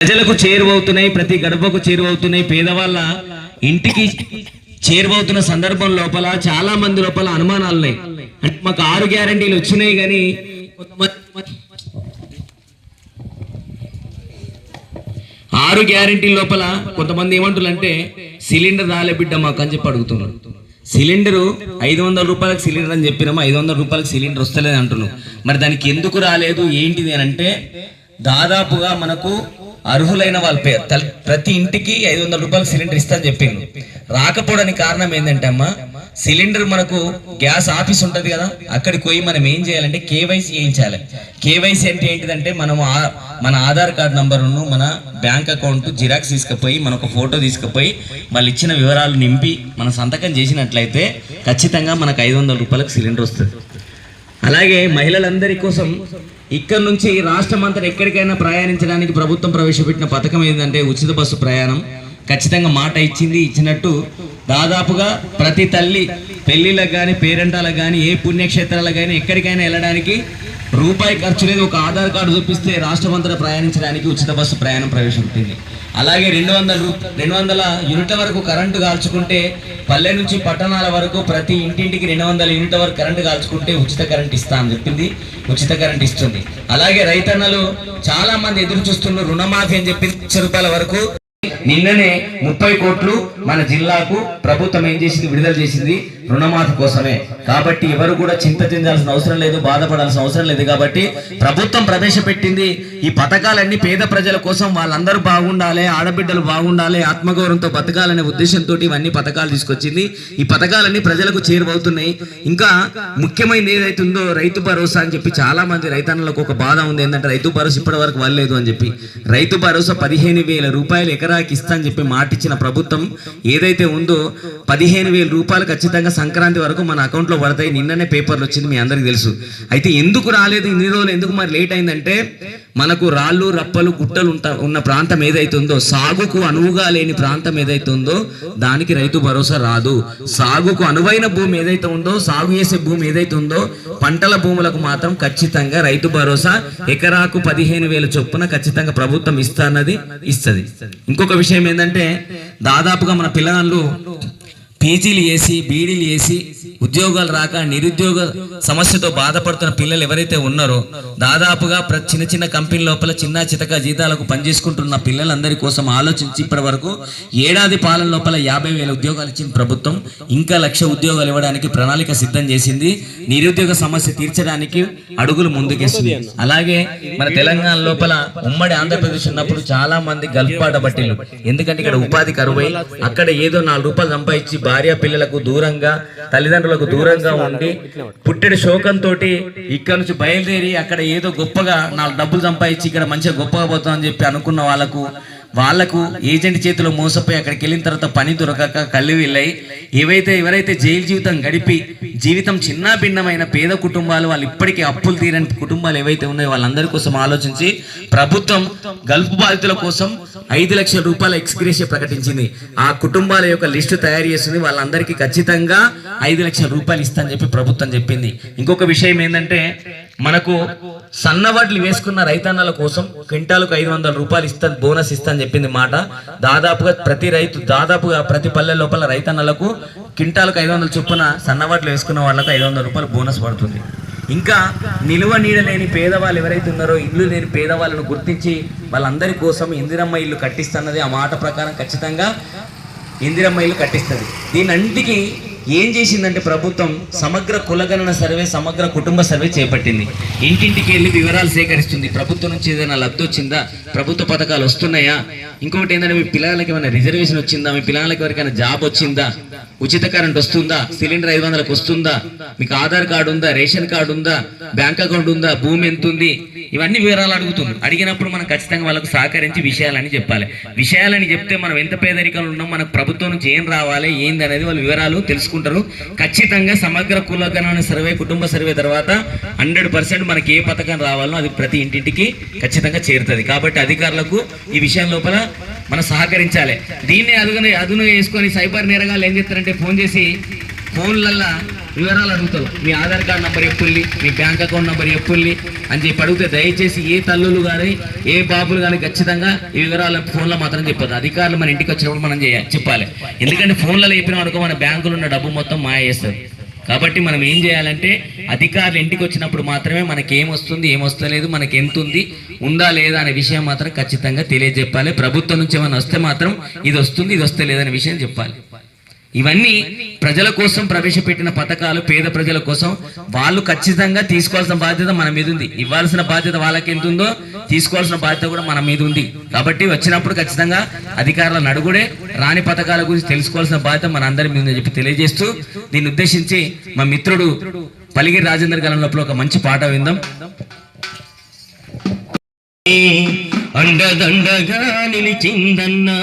ప్రజలకు చేరువవుతున్నాయి, ప్రతి గడపకు చేరువవుతున్నాయి, పేదవాళ్ళ ఇంటికి చేరువవుతున్న సందర్భం లోపల చాలా మంది లోపల అనుమానాలు ఉన్నాయి. అంటే మాకు 6 గ్యారంటీలు వచ్చినాయి కానీ 6 గ్యారంటీల లోపల కొంతమంది ఏమంటున్నారంటే సిలిండర్ రాలే బిడ్డ మాకు అని చెప్పి అడుగుతున్నారు. సిలిండరు 500 రూపాయలకు సిలిండర్ అని చెప్పినాము, 500 రూపాయలకు సిలిండర్ వస్తలేదు అంటున్నాం. మరి దానికి ఎందుకు రాలేదు ఏంటిది అని అంటే దాదాపుగా మనకు అర్హులైన వాళ్ళ ప్రతి ఇంటికి 500 రూపాయలు సిలిండర్ ఇస్తానని చెప్పింది. రాకపోవడానికి కారణం ఏంటంటే అమ్మ సిలిండర్ మనకు గ్యాస్ ఆఫీస్ ఉంటుంది కదా, అక్కడికి పోయి మనం ఏం చేయాలంటే కేవైసీ చేయించాలి. కేవైసీ అంటే ఏంటిదంటే మనము మన ఆధార్ కార్డు నంబరును మన బ్యాంక్ అకౌంట్ జిరాక్స్ తీసుకుపోయి మన ఒక ఫోటో తీసుకుపోయి వాళ్ళు ఇచ్చిన వివరాలు నింపి మన సంతకం చేసినట్లయితే ఖచ్చితంగా మనకు 500 రూపాయలకు సిలిండర్ వస్తుంది. అలాగే మహిళలందరి కోసం ఇక్కడ నుంచి రాష్ట్రం అంతా ఎక్కడికైనా ప్రయాణించడానికి ప్రభుత్వం ప్రవేశపెట్టిన పథకం ఏంటంటే ఉచిత బస్సు ప్రయాణం. ఖచ్చితంగా మాట ఇచ్చినట్టు దాదాపుగా ప్రతి తల్లి పెళ్లిళ్ళకు కానీ పేరెంటాలకు కానీ ఏ పుణ్యక్షేత్రాలకు కానీ ఎక్కడికైనా వెళ్ళడానికి రూపాయి ఖర్చు లేదు. ఒక ఆధార్ కార్డు చూపిస్తే రాష్ట్రం అంతా ప్రయాణించడానికి ఉచిత బస్సు ప్రయాణం ప్రవేశపెట్టింది. అలాగే 200 యూనిట్ల వరకు కరెంటు కాల్చుకుంటే పల్లె నుంచి పట్టణాల వరకు ప్రతి ఇంటింటికి 200 యూనిట్ల వరకు కరెంటు కాల్చుకుంటే ఉచిత కరెంట్ ఇస్తా అని చెప్పింది, ఉచిత కరెంట్ ఇస్తుంది. అలాగే రైతన్నలు చాలా మంది ఎదురు చూస్తున్నారు రుణమాఫీ అని చెప్పింది. 1,00,000 రూపాయల వరకు నిన్ననే 30 కోట్లు మన జిల్లాకు ప్రభుత్వం ఏం చేసింది, విడుదల చేసింది రుణమాఫీ కోసమే. కాబట్టి ఎవరు కూడా చింత చెందాల్సిన అవసరం లేదు, బాధపడాల్సిన అవసరం లేదు. కాబట్టి ప్రభుత్వం ప్రవేశపెట్టింది ఈ పథకాలన్నీ పేద ప్రజల కోసం, వాళ్ళందరూ బాగుండాలి, ఆడబిడ్డలు బాగుండాలి, ఆత్మగౌరవంతో బతకాలనే ఉద్దేశంతో ఇవన్నీ పథకాలు తీసుకొచ్చింది. ఈ పథకాలన్నీ ప్రజలకు చేరువవుతున్నాయి. ఇంకా ముఖ్యమైనది ఏదైతుందో రైతు భరోసా అని చెప్పి చాలా మంది రైతన్నలకు ఒక బాధ ఉంది. ఏంటంటే రైతు భరోసా ఇప్పటి వరకు వాళ్ళలేదు అని చెప్పి. రైతు భరోసా 15,000 రూపాయలు ఎకరాకి ఇస్తా అని చెప్పి మాటిచ్చిన ప్రభుత్వం ఏదైతే ఉందో 15,000 రూపాయలు ఖచ్చితంగా సంక్రాంతి వరకు మన అకౌంట్లో పడతాయి. నిన్ననే పేపర్లు వచ్చింది, మీ అందరికీ తెలుసు. అయితే ఎందుకు రాలేదు ఇన్ని రోజులు, ఎందుకు మరి లేట్ అయిందంటే మనకు రాళ్ళు రప్పలు గుట్టలు ఉన్న ప్రాంతం ఏదైతే ఉందో, సాగుకు అనువుగా లేని ప్రాంతం ఏదైతే ఉందో దానికి రైతు భరోసా రాదు. సాగుకు అనువైన భూమి ఏదైతే ఉందో, సాగు చేసే భూమి ఏదైతే ఉందో పంటల భూములకు మాత్రం ఖచ్చితంగా రైతు భరోసా ఎకరాకు 15,000 చొప్పున ఖచ్చితంగా ప్రభుత్వం ఇస్తుంది. ఇంకొక విషయం ఏంటంటే దాదాపుగా మన పిల్లలు పీజీలు చేసి బీడీలు చేసి ఉద్యోగాలు రాక నిరుద్యోగ సమస్యతో బాధపడుతున్న పిల్లలు ఎవరైతే ఉన్నారో దాదాపుగా చిన్న చిన్న కంపెనీ లోపల చిన్న చితక జీతాలకు పనిచేసుకుంటున్న పిల్లలందరి కోసం ఆలోచించి ఇప్పటి వరకు ఏడాది పాలన లోపల 50,000 ఉద్యోగాలు ఇచ్చిన ప్రభుత్వం ఇంకా 1,00,000 ఉద్యోగాలు ఇవ్వడానికి ప్రణాళిక సిద్ధం చేసింది. నిరుద్యోగ సమస్య తీర్చడానికి అడుగులు ముందుకేస్తుంది. అలాగే మన తెలంగాణ లోపల ఉమ్మడి ఆంధ్రప్రదేశ్ ఉన్నప్పుడు చాలా మంది గల్ఫాట బట్టిలు, ఎందుకంటే ఇక్కడ ఉపాధి కరువై అక్కడ ఏదో 4 రూపాయలు సంపాదించి భార్య పిల్లలకు దూరంగా తల్లిదండ్రులకు దూరంగా ఉండి పుట్టెడు శోకంతో ఇక్కడ నుంచి బయలుదేరి అక్కడ ఏదో గొప్పగా 4 డబ్బులు సంపాదించి ఇక్కడ మంచిగా గొప్పగా పోతామని చెప్పి అనుకున్న వాళ్ళకు ఏజెంట్ చేతిలో మోసపోయి అక్కడికి వెళ్ళిన తర్వాత పని దొరకక కళ్ళు వీళ్ళై ఎవరైతే జైలు జీవితం గడిపి జీవితం చిన్న భిన్నమైన పేద కుటుంబాలు, వాళ్ళు ఇప్పటికీ అప్పులు తీరని కుటుంబాలు ఏవైతే ఉన్నాయో వాళ్ళందరి కోసం ఆలోచించి ప్రభుత్వం గల్ఫ్ బాధితుల కోసం 5,00,000 రూపాయల ఎక్స్గ్రేషియా ప్రకటించింది. ఆ కుటుంబాల యొక్క లిస్టు తయారు చేసింది. వాళ్ళందరికీ ఖచ్చితంగా 5,00,000 రూపాయలు ఇస్తా అని చెప్పి ప్రభుత్వం చెప్పింది. ఇంకొక విషయం ఏంటంటే మనకు సన్నవడ్లు వేసుకున్న రైతన్నల కోసం క్వింటాలకు 500 రూపాయలు ఇస్తుంది, బోనస్ ఇస్తా అని చెప్పింది మాట. దాదాపుగా ప్రతి పల్లె లోపల రైతన్నలకు క్వింటాలకు 500 చొప్పున సన్నవడ్లు వేసుకున్న వాళ్ళకు 500 రూపాయలు బోనస్ పడుతుంది. ఇంకా నిలువ నీడలేని పేదవాళ్ళు ఎవరైతే ఉన్నారో, ఇల్లు లేని పేదవాళ్ళను గుర్తించి వాళ్ళందరి కోసం ఇందిరమ్మ ఇల్లు కట్టిస్తున్నది. ఆ మాట ప్రకారం ఖచ్చితంగా ఇందిరమ్మ ఇల్లు కట్టిస్తుంది. దీనంటికి ఏం చేసిందంటే ప్రభుత్వం సమగ్ర కులగణన సర్వే, సమగ్ర కుటుంబ సర్వే చేపట్టింది. ఇంటింటికి వెళ్ళి వివరాలు సేకరిస్తుంది. ప్రభుత్వం నుంచి ఏదైనా లబ్ధి వచ్చిందా, ప్రభుత్వ పథకాలు వస్తున్నాయా, ఇంకొకటి ఏంటంటే మీ పిల్లలకి ఏమైనా రిజర్వేషన్ వచ్చిందా, మీ పిల్లలకి ఎవరికైనా జాబ్ వచ్చిందా, ఉచిత కరెంట్ వస్తుందా, సిలిండర్ 500లకు వస్తుందా, మీకు ఆధార్ కార్డు ఉందా, రేషన్ కార్డు ఉందా, బ్యాంక్ అకౌంట్ ఉందా, భూమి ఎంత ఉంది, ఇవన్నీ వివరాలు అడుగుతున్నారు. అడిగినప్పుడు మనం ఖచ్చితంగా వాళ్ళకు సహకరించి విషయాలని చెప్పాలి. విషయాలని చెప్తే మనం ఎంత పేదరికంలో ఉన్నాం, మనకు ప్రభుత్వం నుంచి ఏం రావాలి ఏంది అనేది వాళ్ళు వివరాలు తెలుసుకుంటారు. ఖచ్చితంగా సమగ్ర కులగణన సర్వే, కుటుంబ సర్వే తర్వాత 100% మనకి ఏ పథకం రావాలో అది ప్రతి ఇంటింటికి ఖచ్చితంగా చేరుతుంది. కాబట్టి అధికారులకు ఈ విషయం లోపల మనం సహకరించాలి. దీన్ని అదును వేసుకొని సైబర్ నేరగాళ్ళు ఏం చేస్తారంటే ఫోన్ చేసి ఫోన్లల్లో వివరాలు అడుగుతారు. మీ ఆధార్ కార్డు నంబర్ ఎప్పుల్లి, మీ బ్యాంక్ అకౌంట్ నంబర్ ఎప్పుల్లి అని చెప్పి అడిగితే దయచేసి ఏ తల్లులు కానీ ఏ బాబులు కానీ ఖచ్చితంగా ఈ వివరాలు ఫోన్లో మాత్రం చెప్పదు. అధికారులు మన ఇంటికి వచ్చినప్పుడు మనం చెప్పాలి. ఎందుకంటే ఫోన్లలో చెప్పిన అనుకో మన బ్యాంకులో ఉన్న డబ్బు మొత్తం మాయ చేస్తారు. కాబట్టి మనం ఏం చేయాలంటే అధికారులు ఇంటికి వచ్చినప్పుడు మాత్రమే మనకి ఏమొస్తుంది ఏమొస్తలేదు, మనకి ఎంత ఉంది ఉందా లేదా అనే విషయం మాత్రం ఖచ్చితంగా తెలియజెప్పాలి. ప్రభుత్వం నుంచి ఏమైనా వస్తే మాత్రం ఇది వస్తుంది ఇది వస్తే లేదనే విషయం చెప్పాలి. ఇవన్నీ ప్రజల కోసం ప్రవేశపెట్టిన పథకాలు, పేద ప్రజల కోసం. వాళ్ళు ఖచ్చితంగా తీసుకోవాల్సిన బాధ్యత మన మీద ఉంది. ఇవ్వాల్సిన బాధ్యత వాళ్ళకి ఎంత ఉందో తీసుకోవాల్సిన బాధ్యత కూడా మన మీద ఉంది. కాబట్టి వచ్చినప్పుడు ఖచ్చితంగా అధికారులను అడుగుడే, రాని పథకాల గురించి తెలుసుకోవాల్సిన బాధ్యత మన అందరి మీద ఉందని చెప్పి తెలియజేస్తూ దీన్ని ఉద్దేశించి మా మిత్రుడు పలిగిరి రాజేందర్ గారి లోపల ఒక మంచి పాట విందాం. అండదండగా నిలిచిందన్నా,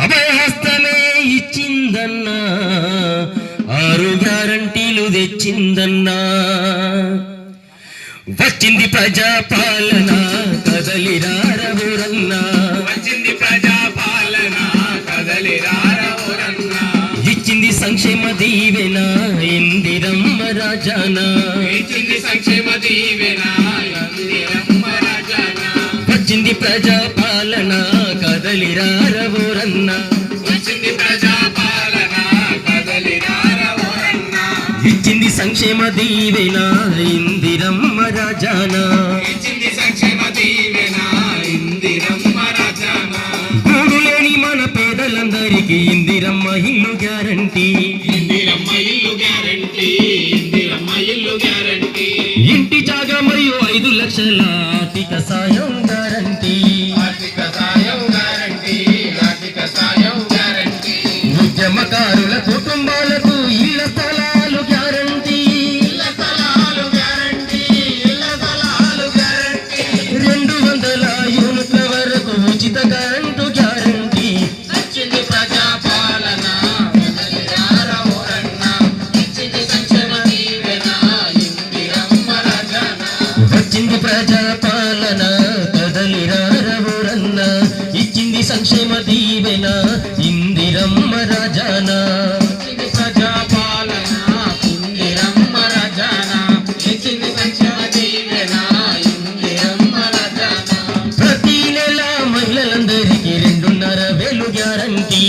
అభయహస్తమే ఇచ్చిందన్నా, 6 గ్యారంటీలు తెచ్చిందన్నా, వచ్చింది ప్రజాపాలన కదలిరారవురన్నా, వచ్చింది ప్రజాపాలన కదలిరారవురన్నా, ఇచ్చింది సంక్షేమ దీవెన ఇందిరమ్మ రాజానా, ఇచ్చింది సంక్షేమ దీవెన ఇందిరమ్మ రాజానా, వచ్చింది ప్రజాపాలన కదలిరారవురన్నా, వచ్చింది ప్రజాపాలన కదలిరారవురన్నా, ఇచ్చింది సంక్షేమ దీవెన ఇందిరమ్మ రాజానా, ఇచ్చింది సంక్షేమ దీవెన ఇందిరమ్మ రాజానా, గూడు లేని మన పేదలందరికీ ఇందిరమ్మ ఇల్లు గ్యారంటీ, ఇందిరమ్మ ఇల్లు గ్యారంటీ, ఇందిరమ్మ ఇల్లు గ్యారంటీ, ఇంటి జాగా మరియు 5 లక్షల ఆర్థిక సాయం గ్యారంటీ, ఆర్థిక సాయం గ్యారంటీ, ఆర్థిక సాయం గ్యారంటీ, ఉద్యమకారుల కుటుంబాలకు ఇళ్ల స్థలాలు గ్యారంటీ, ఇళ్ల స్థలాలు గ్యారంటీ, ఇళ్ల స్థలాలు గ్యారంటీ, 200 యూనిట్ల వరకు ఉచిత కరెంటు గ్యారంటీ, వచ్చింది ప్రజాపాలన కదలిరారవురన్నా, ఇచ్చింది సంక్షేమ దీవెన ఇందిరమ్మ రాజానా, వచ్చింది ప్రజాపాలన కదలిరారవురన్నా, ఇచ్చింది సంక్షేమ దీవెన ఇందిరమ్మ రాజానా, ఇచ్చింది ప్రజాపాలన ఇందిరమ్మ రాజానా, ఇచ్చింది సంక్షేమ దీవెన ఇందిరమ్మ రాజానా, ప్రతి నెల మహిళలందరికీ 2,500 గ్యారంటీ,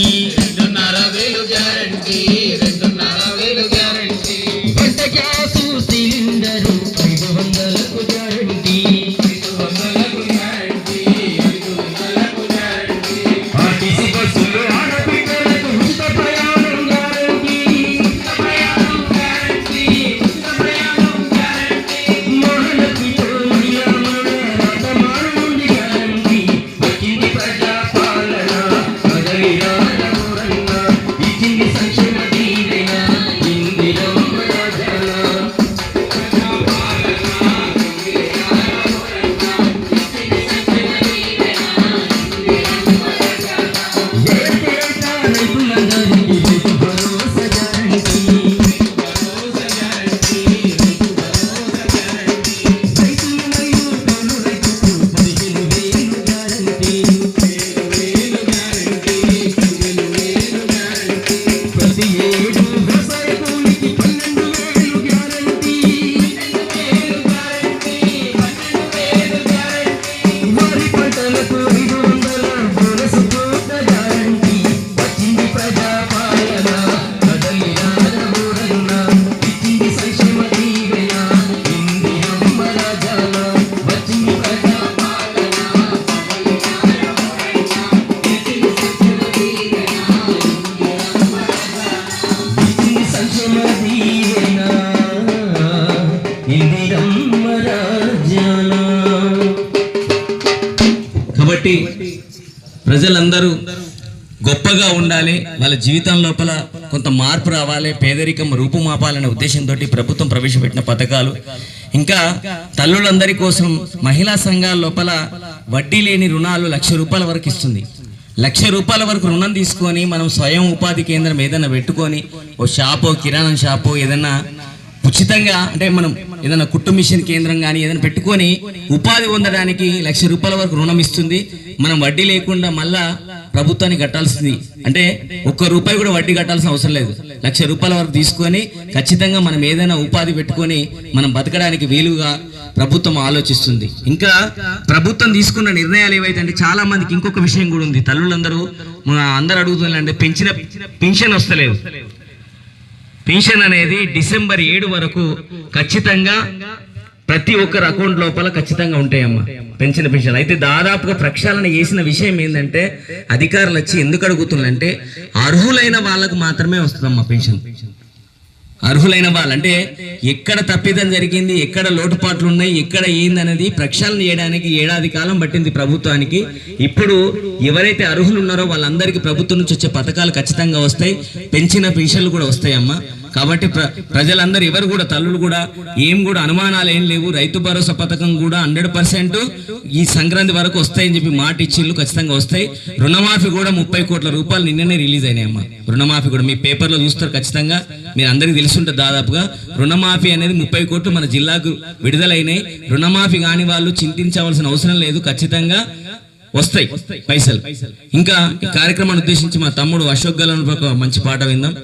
2,500 గ్యారంటీ, 2,500 గ్యారంటీ, వంట గ్యాసు సిలిండరు 500కు గ్యారంటీ, 500కు గ్యారంటీ, 500కు గ్యారంటీ, ఆర్టీసీ బస్సులు ఆడపిల్లలకు ఉచిత ప్రయాణం గ్యారంటీ, ఉచిత ప్రయాణం గ్యారంటీ, ఉచిత ప్రయాణం గ్యారంటీ, మహిళలకు రాతమారుంది గ్యారంటీ, వచ్చింది ప్రజాపాలన కదలిరారవురన్నా, ఇచ్చింది సంక్షేమ దీవెన ఇందిరమ్మ రాజానా, ఏటేటా రైతులందరికీ రైతు భరోసా గ్యారంటీ, రైతులు మరియు తోలు రైతుకు 15,000 గ్యారంటీ, 15,000 గ్యారంటీ, 15,000 గ్యారంటీ, ప్రతి ఏడు వ్యవసాయ కూలికి 12,000 గ్యారంటీ, 12,000 గ్యారంటీ, 12,000 గ్యారంటీ, వరి పంటలకు 500 బోనస్ కోట గ్యారంటీ, వచ్చింది ప్రజాపాలన కదలిరారవురన్నా, ఇచ్చింది సంక్షేమ దీవెన ఇందిరమ్మ రాజానా, వచ్చింది ప్రజాపాలన కదలిరారవురన్నా, ఇచ్చింది సంక్షేమ దీవెన ఇందిరమ్మ రాజానా, ఇచ్చింది సంక్షేమ దీవెన ఇందిరమ్మ రాజానా. కాబట్టి ప్రజలందరూ గొప్పగా ఉండాలి, వాళ్ళ జీవితం లోపల కొంత మార్పు రావాలి, పేదరికం రూపుమాపాలనే ఉద్దేశంతో ప్రభుత్వం ప్రవేశపెట్టిన పథకాలు. ఇంకా తల్లులందరి కోసం మహిళా సంఘాల లోపల వడ్డీ లేని రుణాలు 1,00,000 రూపాయల వరకు ఇస్తుంది. 1,00,000 రూపాయల వరకు రుణం తీసుకొని మనం స్వయం ఉపాధి కేంద్రం ఏదైనా పెట్టుకొని ఓ షాపో కిరాణా షాపో ఏదైనా ఉచితంగా అంటే మనం ఏదైనా కుట్టు మిషన్ కేంద్రం కానీ ఏదైనా పెట్టుకొని ఉపాధి పొందడానికి 1,00,000 రూపాయల వరకు రుణం ఇస్తుంది. మనం వడ్డీ లేకుండా మళ్ళా ప్రభుత్వానికి కట్టాల్సింది అంటే ₹1 కూడా వడ్డీ కట్టాల్సిన అవసరం లేదు. ₹1,00,000 వరకు తీసుకొని ఖచ్చితంగా మనం ఏదైనా ఉపాధి పెట్టుకొని మనం బతకడానికి వీలుగా ప్రభుత్వం ఆలోచిస్తుంది. ఇంకా ప్రభుత్వం తీసుకున్న నిర్ణయాలు ఏవైతే అంటే చాలా మందికి ఇంకొక విషయం కూడా ఉంది. తల్లులందరూ అందరూ అడుగుతున్నారంటే పెన్షన్ వస్తలేదు. పెన్షన్ అనేది డిసెంబర్ 7 వరకు ఖచ్చితంగా ప్రతి ఒక్కరి అకౌంట్ లోపల ఖచ్చితంగా ఉంటాయమ్మా పెన్షన్. అయితే దాదాపుగా ప్రక్షాళన చేసిన విషయం ఏంటంటే అధికారులు వచ్చి ఎందుకు అడుగుతున్నారంటే అర్హులైన వాళ్ళకు మాత్రమే వస్తుందమ్మా పెన్షన్. అర్హులైన వాళ్ళు అంటే ఎక్కడ తప్పిదం జరిగింది, ఎక్కడ లోటుపాట్లు ఉన్నాయి, ఎక్కడ ఏందనేది ప్రక్షాళన చేయడానికి ఏడాది కాలం పట్టింది ప్రభుత్వానికి. ఇప్పుడు ఎవరైతే అర్హులు ఉన్నారో వాళ్ళందరికీ ప్రభుత్వం నుంచి వచ్చే పథకాలు ఖచ్చితంగా వస్తాయి, పెంచిన పెన్షన్లు కూడా వస్తాయమ్మా. కాబట్టి ప్రజలందరూ ఎవరు కూడా తల్లులు కూడా ఏం కూడా అనుమానాలు ఏం లేవు. రైతు భరోసా పథకం కూడా 100% ఈ సంక్రాంతి వరకు వస్తాయని చెప్పి మాట ఇచ్చిళ్ళు, ఖచ్చితంగా వస్తాయి. రుణమాఫీ కూడా 30 కోట్ల రూపాయలు నిన్ననే రిలీజ్ అయినాయమ్మా. రుణమాఫీ కూడా మీ పేపర్లో చూస్తారు ఖచ్చితంగా, మీరు అందరికీ తెలుసుంటుంది. దాదాపుగా రుణమాఫీ అనేది 30 కోట్లు మన జిల్లాకు విడుదలైనాయి. రుణమాఫీ కాని వాళ్ళు చింతించవలసిన అవసరం లేదు, ఖచ్చితంగా వస్తాయి పైసలు. ఇంకా ఈ కార్యక్రమాన్ని ఉద్దేశించి మా తమ్ముడు అశోక్ గల్ ఒక మంచి పాట విందాం.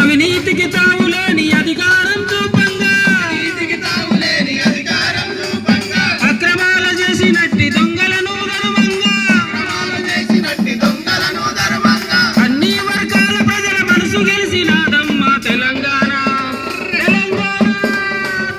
అవినీతికి తావులేని అధికారం చూపంగా, అక్రమాల చేసినట్టి దొంగలను ధర్మంగా, అన్ని వర్గాల ప్రజల మనసు గెలిచినాదమ్మా తెలంగాణ.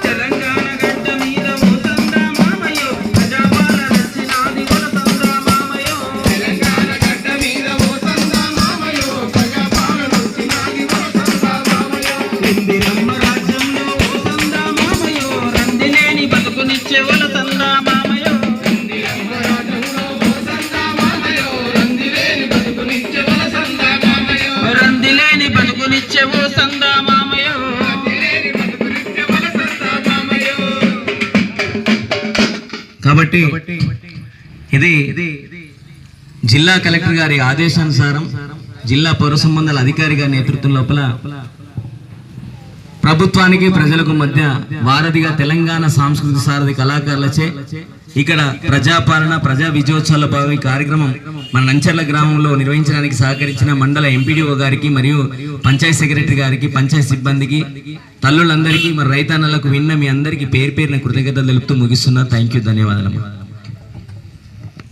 తెలంగాణ గడ్డ మీద మోసందా మామయ్యో, ప్రజాపాలన నచ్చినాది వలసందా మామయ్యో. తెలంగాణ గడ్డ మీద మోసందా మామయ్యో, ప్రజాపాలన నచ్చినాది వలసందా మామయ్యో. ఇందిరమ్మ రాజ్యంలో మోసందా మామయ్యో, రందిలేని బతుకునిచ్చే వలసందా మామయ్యో. ఇందిరమ్మ రాజ్యంలో మోసందా మామయ్యో, రందిలేని బతుకునిచ్చే వలసందా మామయ్యో. రందిలేని బతుకునిచ్చే వలసందా మామయ్యో. కాబట్టి ఇది జిల్లా కలెక్టర్ గారి ఆదేశానుసారం జిల్లా పౌర సంబంధాల అధికారి గారి నేతృత్వం లోపల ప్రభుత్వానికి ప్రజలకు మధ్య వారధిగా తెలంగాణ సాంస్కృతిక సారథి కళాకారులచే ఇక్కడ ప్రజాపాలన ప్రజా విజయోత్సవాల భాగంగా ఈ కార్యక్రమం మన నంచర్ల గ్రామంలో నిర్వహించడానికి సహకరించిన మండల ఎంపీడీఓ గారికి మరియు పంచాయత్ సెక్రటరీ గారికి, పంచాయత్ సిబ్బందికి, తల్లులందరికీ, మరి రైతన్నలకు విన్న మీ అందరికీ పేరు పేరున కృతజ్ఞతలు తెలుపుతూ ముగిస్తున్నా. థ్యాంక్ యూ, ధన్యవాదాలు.